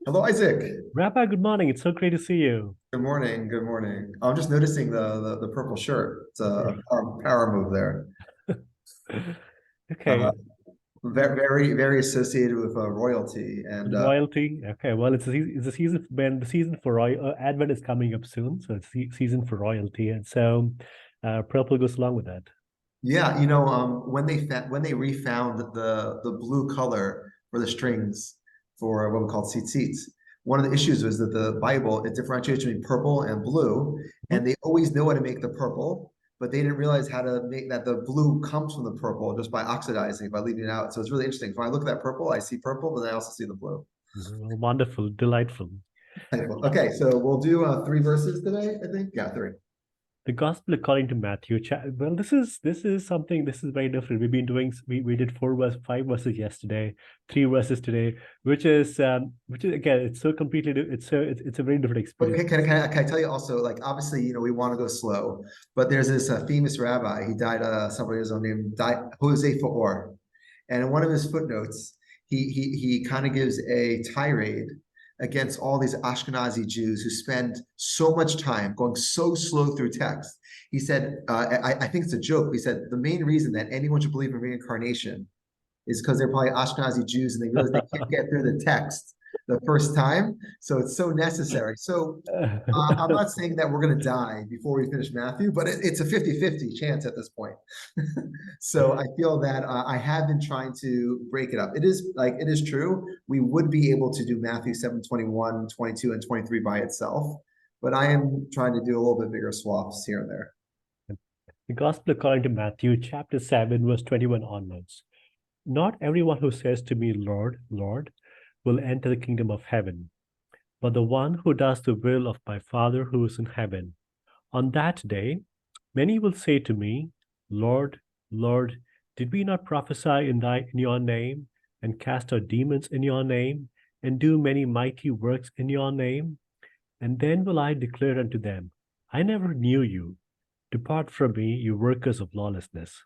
Hello, Isaac. Rabbi, good morning. It's so great to see you. Good morning. Good morning. I'm just noticing the purple shirt. It's a Yeah. power move there. Uh, Okay, very associated with royalty. And royalty. Okay, well, it's a season when the season for royal Advent is coming up soon, so it's season for royalty, and so purple goes along with that. yeah, when they refound the blue color for the strings for what we call tzitzit, one of the issues was that the Bible it differentiates between purple and blue, Mhm. and they always know how to make the purple, but they didn't realize how to make that the blue comes from the purple just by oxidizing by leaving it out. So it's really interesting. When I look at that purple, I see purple, but then I also see the blue. Well, wonderful, delightful. Okay, so we'll do three verses today, I think. Yeah, three. The Gospel according to Matthew. Well, this is something. This is very different. We did five verses yesterday, three verses today, which is again, it's so completely. It's a very different But experience. can I tell you also, like, obviously, we want to go slow, but there's this famous rabbi, he died several years ago, named Jose Faor. And in one of his footnotes, he kind of gives a tirade against all these Ashkenazi Jews who spend so much time going so slow through text. He said, I think it's a joke. He said, the main reason that anyone should believe in reincarnation is because they're probably Ashkenazi Jews and they realize they can't get through the text the first time. So it's so necessary. So I'm not saying that we're going to die before we finish Matthew, but it's a 50-50 chance at this point. So I feel that I have been trying to break it up. It is true. We would be able to do Matthew 7, 21, 22, and 23 by itself, but I am trying to do a little bit bigger swaths here and there. The Gospel according to Matthew, chapter 7, verse 21 onwards. Not everyone who says to me, Lord, Lord, will enter the kingdom of heaven, but the one who does the will of my Father who is in heaven. On that day, many will say to me, Lord, Lord, did we not prophesy in your name, and cast out demons in your name, and do many mighty works in your name? And then will I declare unto them, I never knew you. Depart from me, you workers of lawlessness.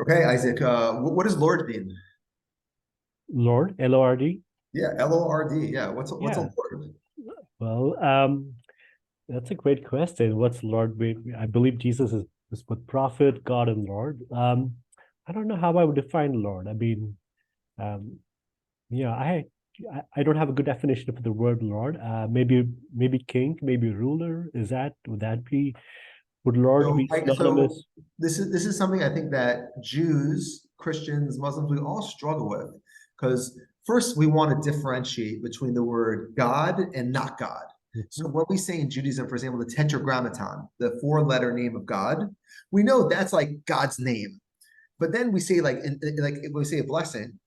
Okay, Isaac, what does Lord mean? Lord, Lord. Yeah, Lord. Yeah, what's a Yeah. Lord? Well, that's a great question. What's Lord? I believe is both prophet, God, and Lord. I don't know how I would define Lord. I mean, um, yeah, I don't have a good definition for the word Lord. Maybe king, maybe ruler. Would that be would Lord So, be synonymous? this is something I think that Jews, Christians, Muslims, we all struggle with because first we want to differentiate between the word God and not God. So Mhm. when we say in Judaism, for example, the Tetragrammaton, the four-letter name of God, we know that's like God's name. But then we say like when we say a blessing,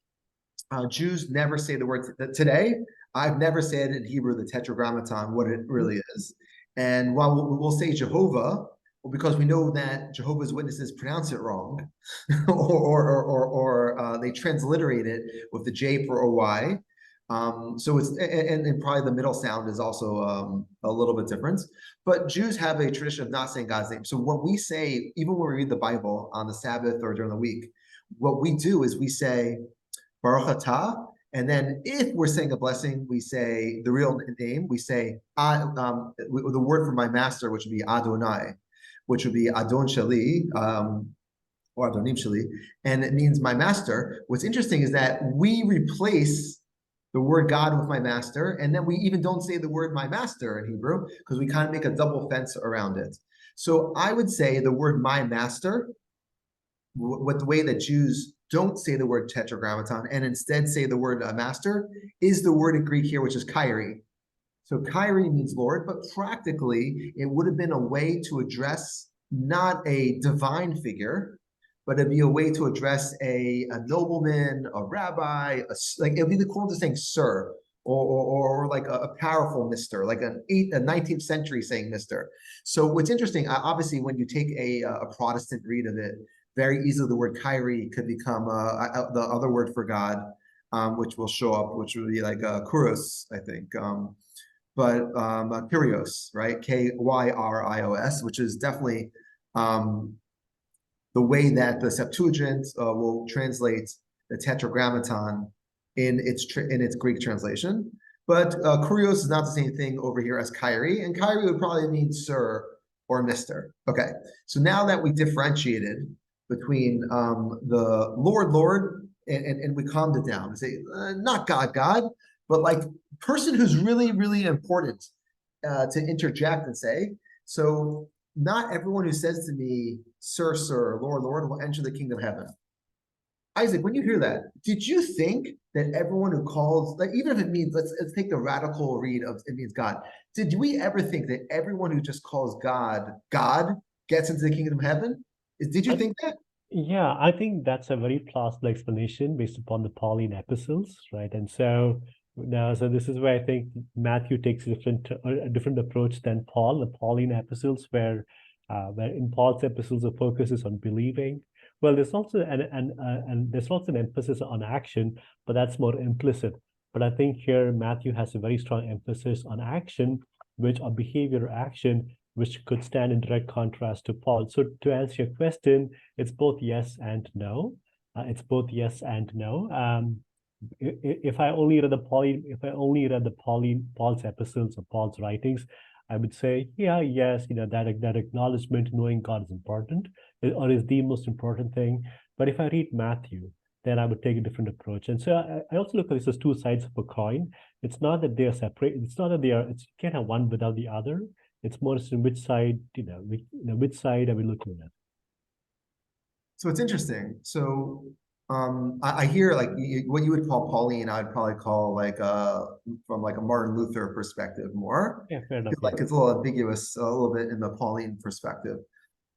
Jews never say the word today. I've never said in Hebrew the Tetragrammaton what it Mhm. really is. And while we'll say Jehovah, well, because we know that Jehovah's Witnesses pronounce it wrong, or they transliterate it with the J for a Y. So it's and probably the middle sound is also a little bit different. But Jews have a tradition of not saying God's name. So when we say, even when we read the Bible on the Sabbath or during the week, what we do is we say Baruch atah. And then if we're saying a blessing, we say the real name. We say the word for my master, which would be Adonai, which would be Adon Shali, or Adonim Shali, and it means my master. What's interesting is that we replace the word God with my master, and then we even don't say the word my master in Hebrew because we kind of make a double fence around it. So I would say the word my master what the way that Jews don't say the word tetragrammaton and instead say the word master is the word in Greek here, which is kyrie. So kyrie means Lord, but practically it would have been a way to address not a divine figure, but it'd be a way to address a nobleman, a rabbi, like it'd be the equivalent of saying sir, or like a powerful mister, like a 19th century saying mister. So what's interesting, obviously, when you take a Protestant read of it, very easily the word kyrie could become the other word for God, which will show up, which would be like Kurios, I think. But Kurios, right? Kyrios, which is definitely um, the way that the Septuagint will translate the Tetragrammaton. in its Greek translation. But Kurios is not the same thing over here as kyrie, and kyrie would probably mean sir or mister. Okay, so now that we differentiated between the Lord, and we calmed it down, we say not God, but like person who's really, really important to interject and say. So not everyone who says to me, sir, Lord, will enter the kingdom of heaven. Isaac, when you hear that, did you think that everyone who calls, like even if it means, let's take the radical read of it means God, did we ever think that everyone who just calls God gets into the kingdom of heaven? Did you think that? Yeah, I think that's a very plausible explanation based upon the Pauline epistles, right? And so now, so this is where I think Matthew takes a different approach than Paul. The Pauline epistles, where in Paul's epistles the focus is on believing. Well, there's also and there's also an emphasis on action, but that's more implicit. But I think here Matthew has a very strong emphasis on action, which or behavior or action, which could stand in direct contrast to Paul. So to answer your question, it's both yes and no. It's both yes and no. If I only read Paul's epistles or Paul's writings, I would say, yeah, yes, that acknowledgement, knowing God is important, or is the most important thing. But if I read Matthew, then I would take a different approach. And so I also look at this as two sides of a coin. It's not that they are separate. It's not that you can't have one without the other. It's more in which side, which side are we looking at? So it's interesting. So I hear like what you would call Pauline, I'd probably call like from like a Martin Luther perspective more. Yeah, fair enough. Like it's a little ambiguous, a little bit in the Pauline perspective,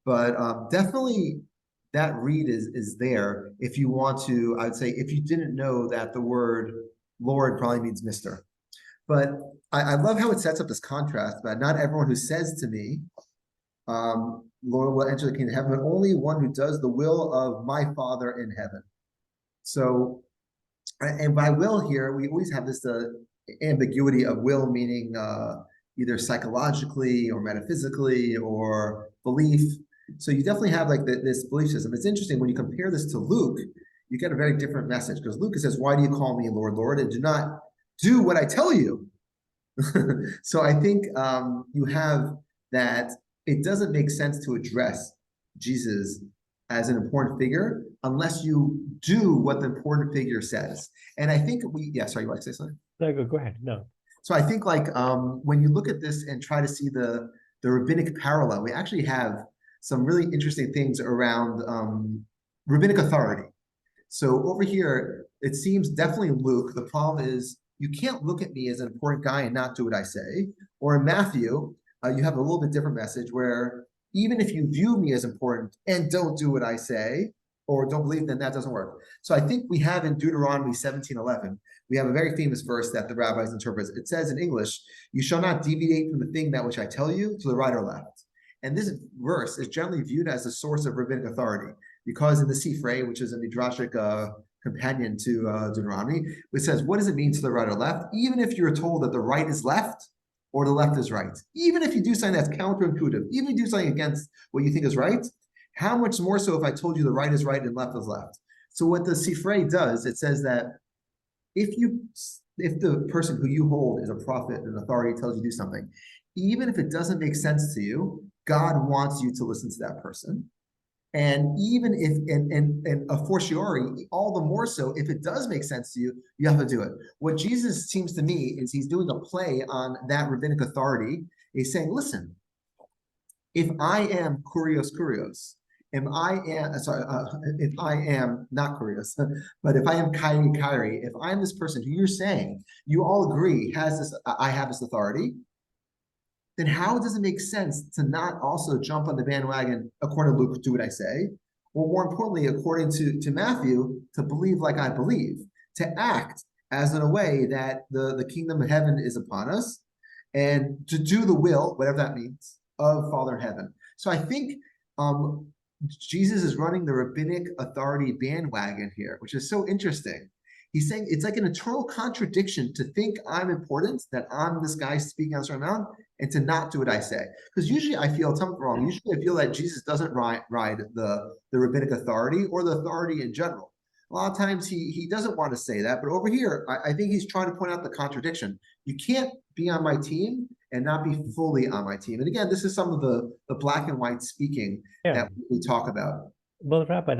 but definitely that read is there. If you want to, I'd say if you didn't know that the word Lord probably means Mister, but I love how it sets up this contrast. But not everyone who says to me, Lord will enter the kingdom of heaven, but only one who does the will of my Father in heaven. So, and by will here, we always have this ambiguity of will meaning either psychologically or metaphysically or belief. So you definitely have like this belief system. It's interesting when you compare this to Luke, you get a very different message because Luke says, "Why do you call me Lord, Lord, and do not do what I tell you?" So I think you have that it doesn't make sense to address Jesus as an important figure unless you do what the important figure says. And I think sorry, you want to say something? No, go ahead. No. So I think like when you look at this and try to see the rabbinic parallel, we actually have some really interesting things around rabbinic authority. So over here, it seems definitely Luke, the problem is you can't look at me as an important guy and not do what I say. Or in Matthew, you have a little bit different message where even if you view me as important and don't do what I say or don't believe, then that doesn't work. So I think we have in Deuteronomy 17:11, we have a very famous verse that the rabbis interpret. It says in English, "You shall not deviate from the thing that which I tell you to the right or left." And this verse is generally viewed as a source of rabbinic authority because in the Sifrei, which is a midrashic companion to Deuteronomy, it says, what does it mean to the right or left? Even if you're told that the right is left or the left is right, even if you do something that's counterintuitive, even if you do something against what you think is right, how much more so if I told you the right is right and left is left? So what the Sifrei does, it says that if the person who you hold is a prophet and authority tells you to do something, even if it doesn't make sense to you, God wants you to listen to that person. And even if, and a fortiori, all the more so, if it does make sense to you, you have to do it. What Jesus seems to me is he's doing a play on that rabbinic authority. He's saying, listen, if I am Kurios, if I am not Kurios, but if I am kyrie, if I'm this person who you're saying, you all agree I have this authority, then how does it make sense to not also jump on the bandwagon, according to Luke, do what I say? Or more importantly, according to Matthew, to believe like I believe, to act as in a way that the kingdom of heaven is upon us, and to do the will, whatever that means, of Father in heaven. So I think Jesus is running the rabbinic authority bandwagon here, which is so interesting. He's saying it's like an eternal contradiction to think I'm important, that I'm this guy speaking on a certain amount, and to not do what I say. Because usually I feel, tell me wrong, usually I feel that Jesus doesn't ride the rabbinic authority or the authority in general. A lot of times he doesn't want to say that, but over here, I think he's trying to point out the contradiction. You can't be on my team and not be fully on my team. And again, this is some of the black and white speaking Yeah. that we talk about. Well, Rabbi,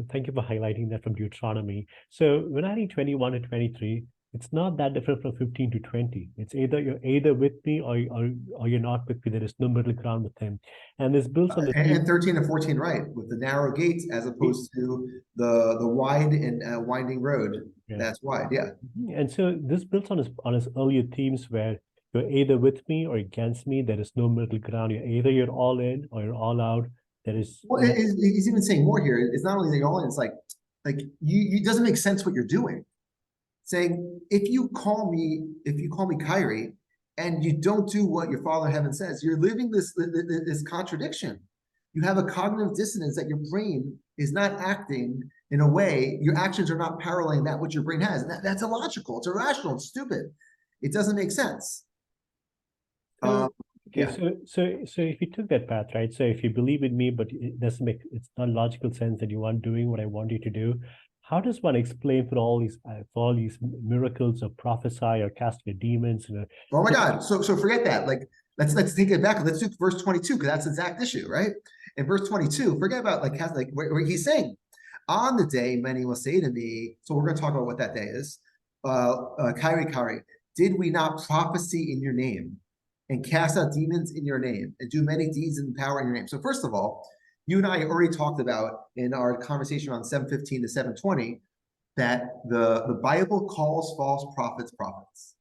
thank you for highlighting that from Deuteronomy. So when I read 21 to 23, it's not that different from 15 to 20. It's either you're either with me or you're not with me. There is no middle ground with him. And this builds on the theme. And 13 and 14, right, with the narrow gates as opposed to the wide and winding road. Yeah. That's wide, yeah. And so this builds on his earlier themes where you're either with me or against me. There is no middle ground. You're all in or you're all out. There is. Well, he's even saying more here. It's not only that you're all in, it's like you it doesn't make sense what you're doing. Saying if you call me kyrie and you don't do what your Father in heaven says, you're living this contradiction. You have a cognitive dissonance that your brain is not acting in a way, your actions are not paralleling that which your brain has. And that's illogical, it's irrational, it's stupid. It doesn't make sense. Okay, yeah. So if you took that path, right? So if you believe in me, but it's not logical sense that you aren't doing what I want you to do, how does one explain for all these miracles of prophesy or casting demons? Oh my God! So forget that. Like let's take it back. Let's do verse 22 because that's the exact issue, right? In verse 22, forget about where he's saying, on the day many will say to me. So we're going to talk about what that day is. Kyrie, did we not prophesy in your name and cast out demons in your name and do many deeds in power in your name? So first of all, you and I already talked about in our conversation on 7:15 to 7:20 that the Bible calls false prophets prophets.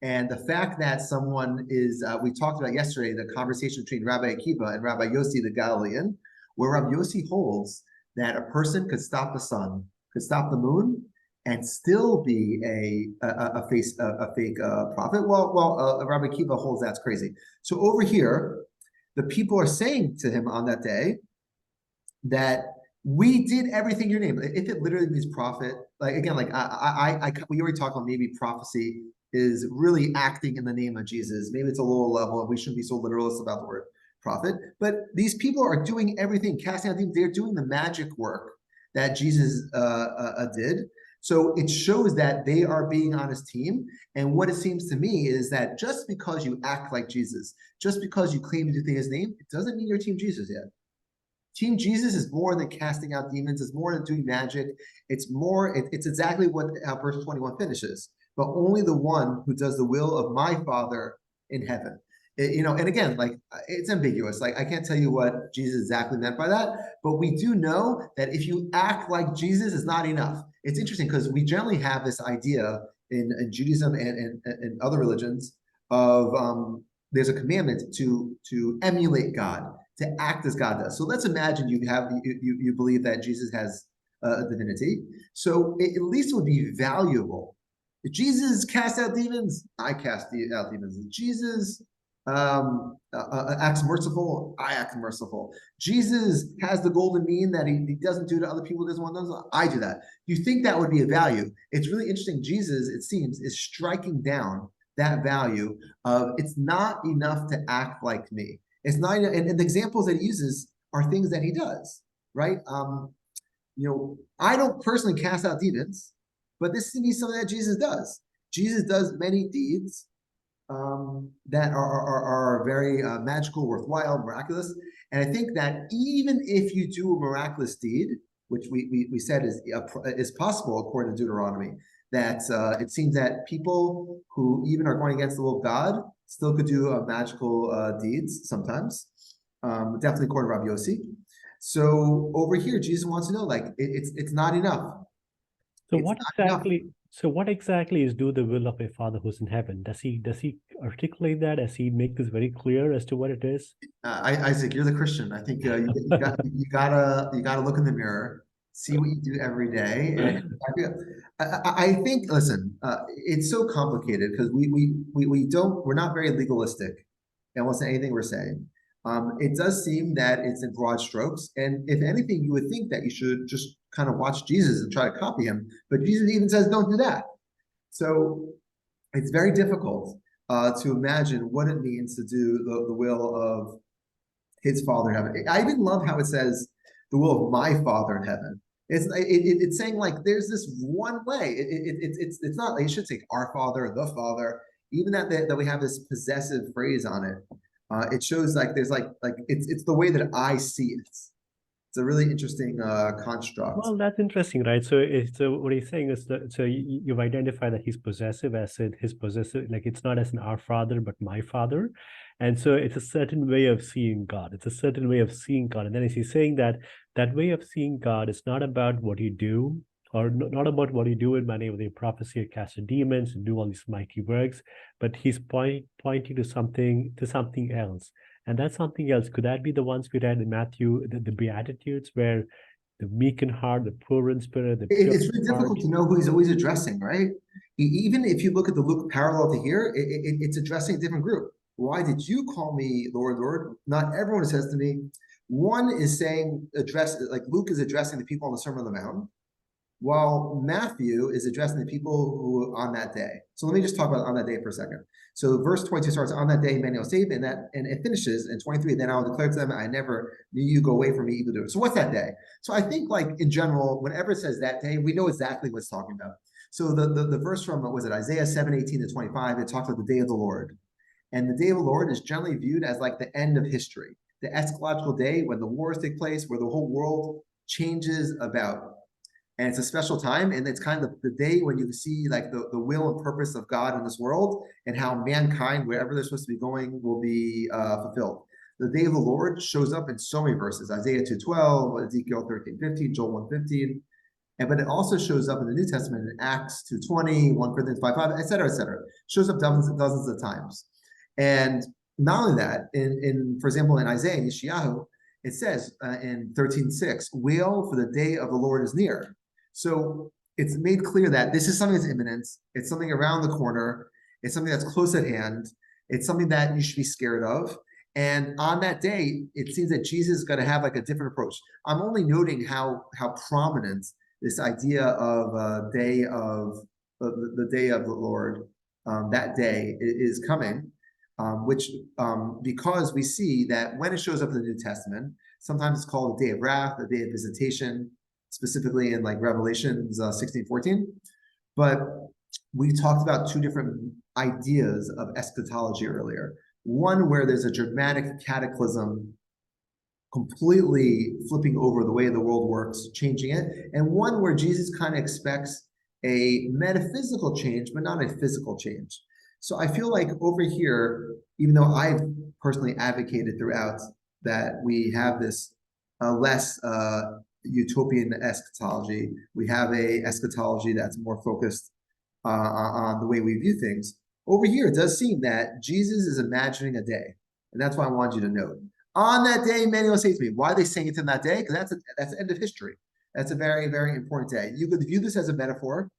And the fact that someone is, we talked about yesterday, the conversation between Rabbi Akiva and Rabbi Yossi the Galilean, where Rabbi Yossi holds that a person could stop the sun, could stop the moon, and still be a fake prophet. Well, Rabbi Akiva holds that's crazy. So over here, the people are saying to him on that day that we did everything in your name. If it literally means prophet, like again, like we already talked about maybe prophecy is really acting in the name of Jesus. Maybe it's a lower level, and we shouldn't be so literalist about the word prophet. But these people are doing everything, casting out demons. They're doing the magic work that Jesus did. So it shows that they are being on his team. And what it seems to me is that just because you act like Jesus, just because you claim to do things in his name, it doesn't mean you're Team Jesus yet. Team Jesus is more than casting out demons. It's more than doing magic. It's more. It's exactly what how verse 21 finishes. But only the one who does the will of my Father in heaven. And again, like it's ambiguous. Like I can't tell you what Jesus exactly meant by that. But we do know that if you act like Jesus, is not enough. It's interesting because we generally have this idea in Judaism and other religions of there's a commandment to emulate God, to act as God does. So let's imagine you believe that Jesus has a divinity. So at least it would be valuable. If Jesus cast out demons, I cast out demons. If Jesus acts merciful, I act merciful. Jesus has the golden mean that he doesn't do to other people, doesn't want those, I do that. You think that would be a value? It's really interesting. Jesus, it seems, is striking down that value of it's not enough to act like me. It's not, and the examples that he uses are things that he does, right? I don't personally cast out demons, but this seems to be something that Jesus does. Jesus does many deeds that are very magical, worthwhile, miraculous. And I think that even if you do a miraculous deed, which we said is possible according to Deuteronomy, that it seems that people who even are going against the will of God still could do magical deeds sometimes, definitely according to Rabbi Yossi. So over here, Jesus wants to know, like, it's not enough. So what exactly is do the will of a Father who's in heaven? Does he articulate that? Does he make this very clear as to what it is? Isaac, you're the Christian. I think you gotta look in the mirror, see what you do every day. And I think, listen, it's so complicated because we're not very legalistic in almost anything we're saying. It does seem that it's in broad strokes, and if anything, you would think that you should just kind of watch Jesus and try to copy him. But Jesus even says, "Don't do that." So it's very difficult to imagine what it means to do the will of his Father in heaven. I even love how it says, "The will of my Father in heaven." It's saying like there's this one way. It's not like you should say our Father, the Father. Even that we have this possessive phrase on it, it shows like there's like it's the way that I see it. It's a really interesting construct. Well, that's interesting, right? So what he's saying is that you've identified that he's possessive as in his possessive, like it's not as an our father, but my father. And so it's a certain way of seeing God. It's a certain way of seeing God. And then he's saying that that way of seeing God is not about what you do, or not about what you do in my name with your prophecy or cast out demons and do all these mighty works, but he's pointing to something else. And that's something else. Could that be the ones we read in Matthew, the Beatitudes, where the meek in heart, the poor in spirit, the pure It's really in heart? difficult to know who he's always addressing, right? Even if you look at the Luke parallel to here, it's addressing a different group. Why did you call me Lord, Lord? Not everyone says to me. One is saying like Luke is addressing the people on the Sermon on the Mount, while Matthew is addressing the people who on that day. So let me just talk about on that day for a second. So verse 22 starts, on that day, many will save, and it finishes in 23, then I will declare to them, I never knew you, go away from me, evildoers. So what's that day? So I think like in general, whenever it says that day, we know exactly what it's talking about. So the verse from, what was it, Isaiah 7:18-25, it talks about the day of the Lord. And the day of the Lord is generally viewed as like the end of history, the eschatological day when the wars take place, where the whole world changes about. And it's a special time, and it's kind of the day when you see like the will and purpose of God in this world, and how mankind, wherever they're supposed to be going, will be fulfilled. The day of the Lord shows up in so many verses: Isaiah 2:12, Ezekiel 13:15, Joel 1:15, but it also shows up in the New Testament in Acts 2:20, 1 Corinthians 5:5, et cetera, et cetera. It shows up dozens of times. And not only that, in for example, in Isaiah and Yeshayahu, it says in 13:6, wail, for the day of the Lord is near. So it's made clear that this is something that's imminent. It's something around the corner. It's something that's close at hand. It's something that you should be scared of. And on that day, it seems that Jesus is going to have like a different approach. I'm only noting how prominent this idea of day of the day of the Lord, that day is coming, which because we see that when it shows up in the New Testament, sometimes it's called the day of wrath, the day of visitation, specifically in like Revelations 16:14. But we talked about two different ideas of eschatology earlier. One where there's a dramatic cataclysm completely flipping over the way the world works, changing it, and one where Jesus kind of expects a metaphysical change, but not a physical change. So I feel like over here, even though I've personally advocated throughout that we have this less utopian eschatology, we have a eschatology that's more focused on the way we view things. Over here, it does seem that Jesus is imagining a day, and that's why I want you to note. On that day, many will say to me, why are they saying it in that day? Because that's the end of history. That's a very, very important day. You could view this as a metaphor.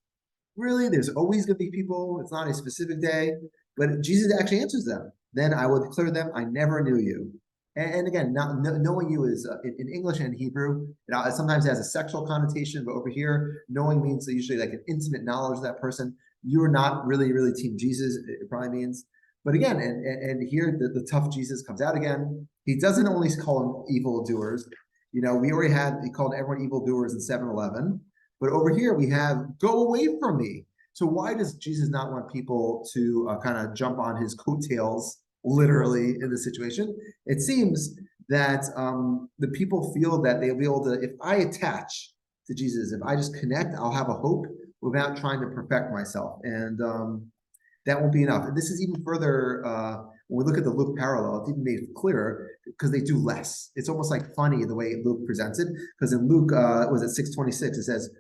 Really, there's always going to be people. It's not a specific day, but Jesus actually answers them. Then I will declare them, I never knew you. And again, knowing you is in English and Hebrew, it sometimes has a sexual connotation, but over here, knowing means usually like an intimate knowledge of that person. You're not really team Jesus, it probably means. But again, and here the tough Jesus comes out again. He doesn't only call them evildoers. You know, we already he called everyone evildoers in 7:11. But over here we have, go away from me. So why does Jesus not want people to kind of jump on his coattails, literally, in the situation? It seems that the people feel that they'll be able to, if I attach to Jesus, if I just connect, I'll have a hope without trying to perfect myself. And that won't be enough. And this is even further, when we look at the Luke parallel, it's even made clearer because they do less. It's almost like funny the way Luke presents it, because in Luke, was it 6:26, it says,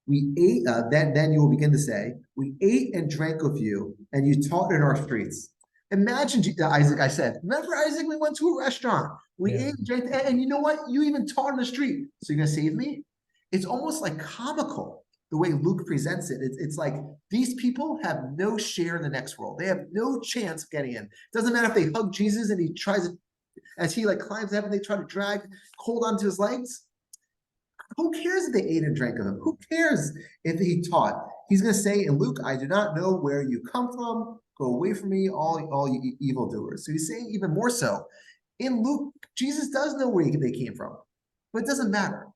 we ate, then you will begin to say, we ate and drank with you, and you taught in our streets. Imagine, Isaac, I said, remember, Isaac, we went to a restaurant. We ate and drank, and you know what? You even taught in the street. So you're going to save me? It's almost like comical the way Luke presents it. It's like these people have no share in the next world. They have no chance of getting in. It doesn't matter if they hug Jesus and he tries to, as he like climbs heaven, they try to hold onto his legs. Who cares if they ate and drank of him? Who cares if he taught? He's going to say in Luke, I do not know where you come from. Go away from me, all you evildoers. So he's saying even more so. In Luke, Jesus does know where they came from, but it doesn't matter.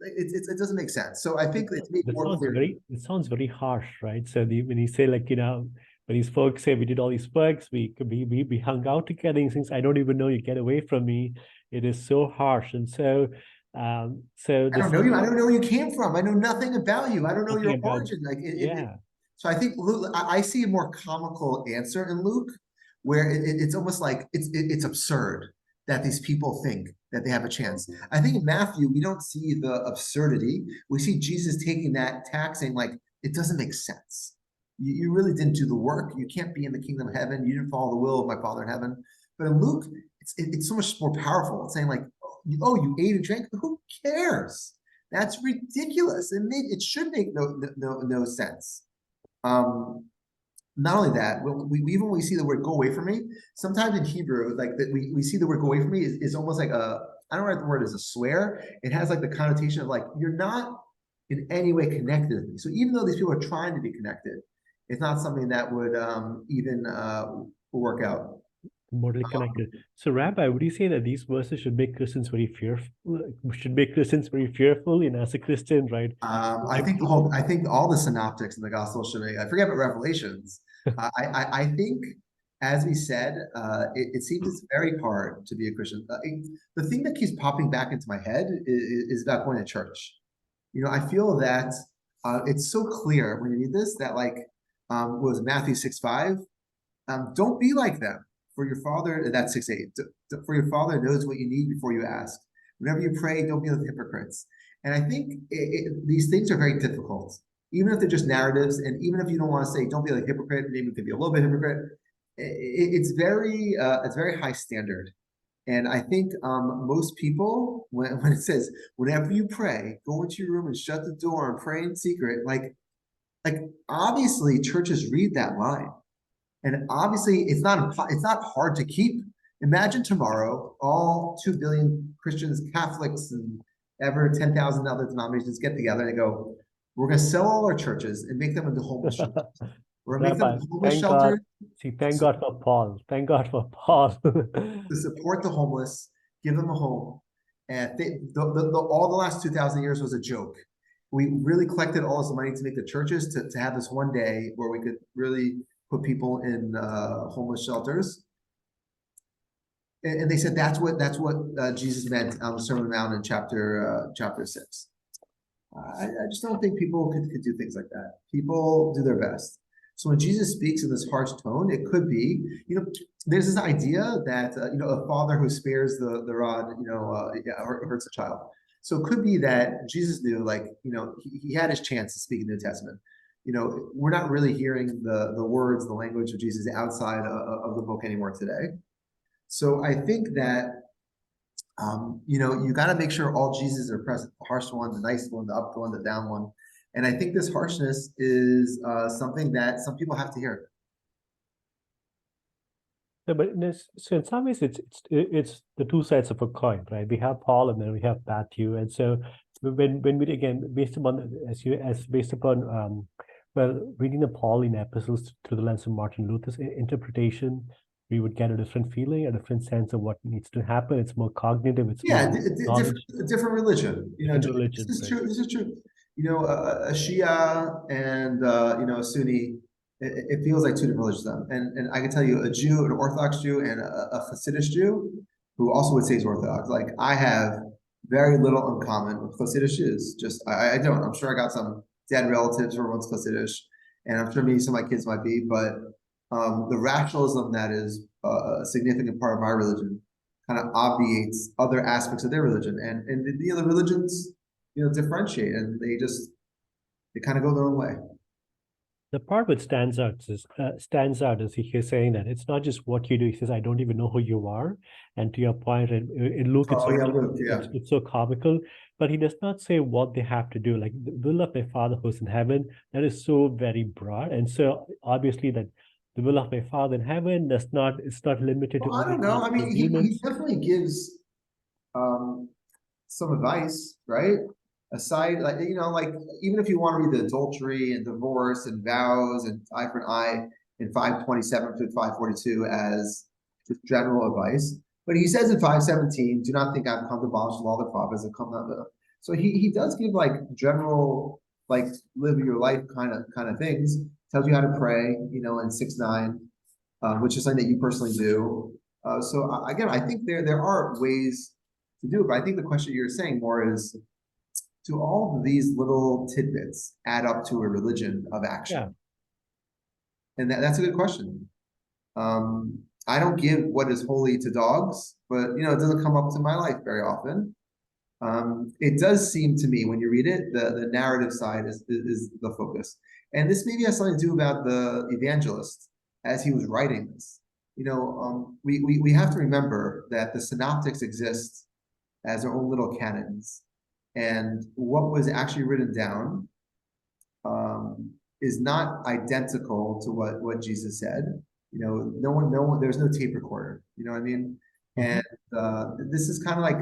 it doesn't make sense. So I think it's made more clear. It sounds very harsh, right? So when you say like, when these folks say we did all these works, we hung out together, and things, I don't even know you, get away from me. It is so harsh. And so I don't know you. I don't know where you came from. I know nothing about you. I don't know your origin. Like yeah. So I think Luke, I see a more comical answer in Luke, where it's almost like it's absurd that these people think that they have a chance. I think in Matthew, we don't see the absurdity. We see Jesus taking that tack, saying like, it doesn't make sense. You really didn't do the work. You can't be in the kingdom of heaven. You didn't follow the will of my Father in heaven. But in Luke, it's so much more powerful. It's saying like, oh, you ate and drank. Who cares? That's ridiculous. It should make no sense. Not only that, even when we see the word "go away from me," sometimes in Hebrew, like that we see the word "go away from me" is almost like I don't know what the word is, a swear. It has like the connotation of like you're not in any way connected with me. So even though these people are trying to be connected, it's not something that would even work out. Mortally connected. So, Rabbi, would you say that these verses should make Christians very fearful? Should make Christians very fearful, as a Christian, right? I think all the synoptics in the gospel should make. I forget about Revelations. I think, as we said, it seems it's very hard to be a Christian. The thing that keeps popping back into my head is about going to church. I feel that it's so clear when you read this that like was Matthew 6:5. Don't be like them. For your Father, that's 6:8. For your Father knows what you need before you ask. Whenever you pray, don't be like hypocrites. And I think these things are very difficult, even if they're just narratives, and even if you don't want to say don't be like hypocrite, maybe it could be a little bit hypocrite. It's very high standard, and I think most people when it says whenever you pray, go into your room and shut the door and pray in secret, like obviously churches read that line. And obviously, it's not hard to keep. Imagine tomorrow, all 2 billion Christians, Catholics, and ever 10,000 other denominations get together and they go, we're going to sell all our churches and make them into homeless shelters. We're going to make them homeless shelters. Thank God for Paul. Thank God for Paul. To support the homeless, give them a home. And all the last 2,000 years was a joke. We really collected all this money to make the churches to have this one day where we could really put people in homeless shelters, and they said that's what Jesus meant on the Sermon on the Mount in chapter 6. I just don't think people could do things like that. People do their best. So when Jesus speaks in this harsh tone, it could be, there's this idea that a father who spares the rod, hurts a child. So it could be that Jesus knew, like, he had his chance to speak in the New Testament. We're not really hearing the words, the language of Jesus outside of the book anymore today. So I think that, you got to make sure all Jesus are present, the harsh one, the nice one, the up one, the down one. And I think this harshness is something that some people have to hear. No, but so in some ways, it's the two sides of a coin, right? We have Paul, and then we have Matthew, and so when we again based upon reading the Pauline epistles through the lens of Martin Luther's interpretation, we would get a different feeling, a different sense of what needs to happen. It's more cognitive. It's different religion. Different religion. This is true. This is true. A Shia and a Sunni. It feels like two different religions. And I can tell you, a Jew, an Orthodox Jew, and a Hasidic Jew, who also would say he's Orthodox. Like I have very little in common with Hasidic Jews. Just I don't. I'm sure I got some dead relatives who are once Hasidic, and I'm sure maybe some of my kids might be. But the rationalism that is a significant part of my religion kind of obviates other aspects of their religion, and the other religions, differentiate, and they kind of go their own way. The part that stands out is he's saying that it's not just what you do. He says, "I don't even know who you are." And to your point, in Luke, it's so comical. But he does not say what they have to do. Like the will of my Father who's in heaven. That is so very broad, and so obviously that the will of my Father in heaven it's not limited to. I don't know. I mean, he definitely gives some advice, right? Aside, like even if you want to read the adultery and divorce and vows and eye for an eye in 5:27 to 5:42 as just general advice, but he says in 5:17, "Do not think I've come to abolish the law of the prophets. I've come not So he does give like general, like live your life kind of things. Tells you how to pray, in 6:9, which is something that you personally do. Again, I think there are ways to do it, but I think the question you're saying more is, do all of these little tidbits add up to a religion of action? Yeah. And that's a good question. I don't give what is holy to dogs, but it doesn't come up to my life very often. It does seem to me when you read it, the narrative side is the focus. And this maybe has something to do about the evangelist as he was writing this. We have to remember that the synoptics exist as their own little canons. And what was actually written down is not identical to what Jesus said. No one, there's no tape recorder. You know what I mean? And this is kind of like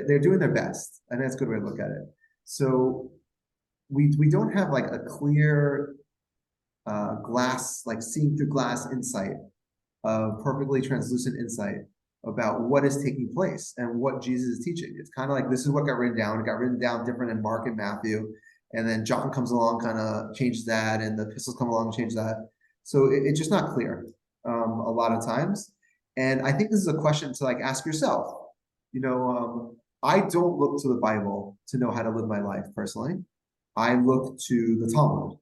they're doing their best, and that's a good way to look at it. So we don't have like a clear glass, like seeing through glass insight of perfectly translucent insight about what is taking place and what Jesus is teaching. It's kind of like this is what got written down. It got written down different in Mark and Matthew, and then John comes along, kind of changes that, and the epistles come along and change that. So it's just not clear a lot of times. And I think this is a question to like ask yourself. I don't look to the Bible to know how to live my life personally. I look to the Talmud,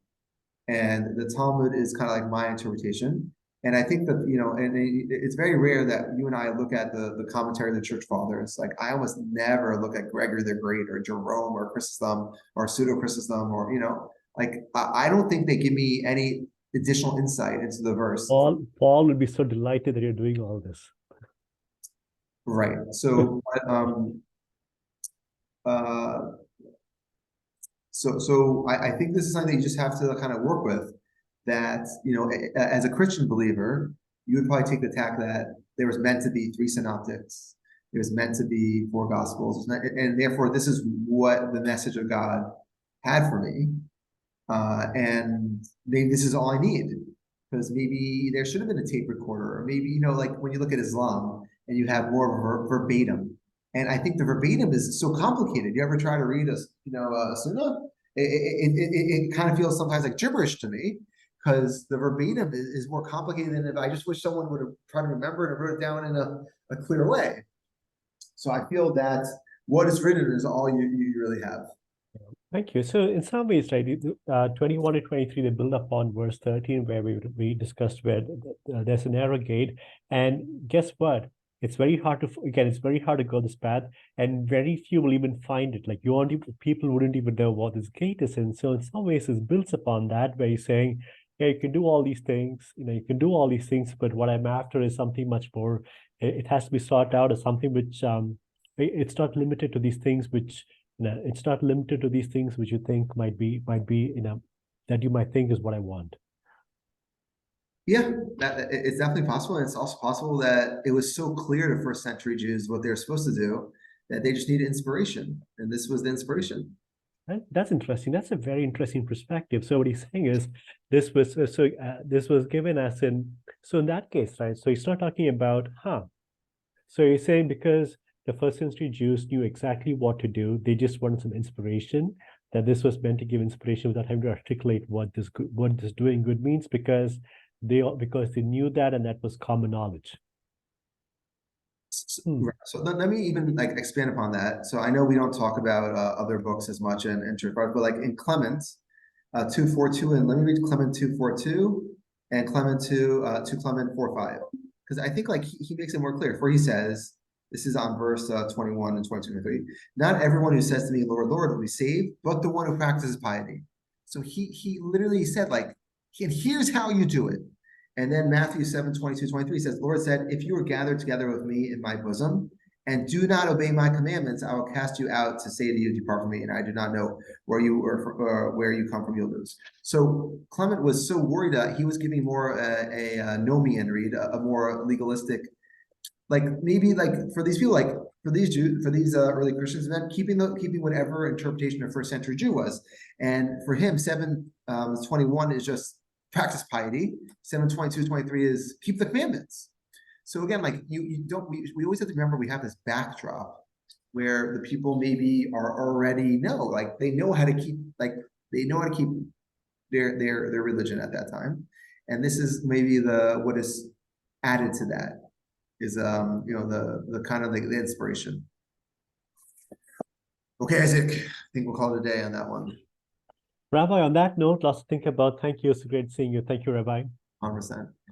and the Talmud is kind of like my interpretation. And I think that, and it's very rare that you and I look at the commentary of the church fathers. Like I almost never look at Gregory the Great or Jerome or Chrysostom or Pseudo-Chrysostom or, like I don't think they give me any additional insight into the verse. Paul would be so delighted that you're doing all this. Right. So, I think this is something that you just have to kind of work with. That, as a Christian believer, you would probably take the tack that there was meant to be 3 synoptics. There was meant to be 4 gospels. And therefore, this is what the message of God had for me. And maybe this is all I need. Because maybe there should have been a tape recorder. Or maybe, like when you look at Islam and you have more verbatim. And I think the verbatim is so complicated. You ever try to read a sunnah? It kind of feels sometimes like gibberish to me. Because the verbatim is more complicated than if I just wish someone would have tried to remember it and wrote it down in a clear way. So I feel that what is written is all you really have. Thank you. So in some ways, right, 21 to 23, they build upon verse 13 where we discussed where there's a narrow gate. And guess what? It's very hard to go this path, and very few will even find it. Like people wouldn't even know what this gate is. And so in some ways, it builds upon that where you're saying, yeah, you can do all these things, you can do all these things, but what I'm after is something much more. It has to be sought out as something which it's not limited to these things which it's not limited to these things which you think might be that you might think is what I want. Yeah, it's definitely possible. And it's also possible that it was so clear to first century Jews what they're supposed to do that they just needed inspiration, and this was the inspiration. That's interesting. That's a very interesting perspective. So what he's saying is this was given as in, so in that case, right? So he's not talking about, So he's saying because the first century Jews knew exactly what to do, they just wanted some inspiration, that this was meant to give inspiration without having to articulate what this doing good means, because they knew that, and that was common knowledge. So let me even like expand upon that. So I know we don't talk about other books as much in church, but like in Clement 2:4:2, and let me read Clement 2:4:2 and Clement 2 Clement 4:5, because I think like he makes it more clear. For he says, this is on verse 21 and 22 and 23. Not everyone who says to me, Lord, Lord, will be saved, but the one who practices piety. So he literally said like, and here's how you do it. And then Matthew 7:22-23 says, the Lord said, if you are gathered together with me in my bosom and do not obey my commandments, I will cast you out to say to you, depart from me, and I do not know where you come from, you'll lose. So Clement was so worried that he was giving more a Nomian read, a more legalistic, like maybe like for these people, like for these Jews, for these early Christians, meant keeping whatever interpretation of first century Jew was. And for him, 7:21 is just practice piety. 7:22-23 is keep the commandments. So again, like we always have to remember we have this backdrop where the people maybe are already like they know how to keep their religion at that time. And this is maybe what is added to that is the kind of the inspiration. Okay, Isaac, I think we'll call it a day on that one. Rabbi, on that note, lots to think about. Thank you. It's great seeing you. Thank you, Rabbi. 100%.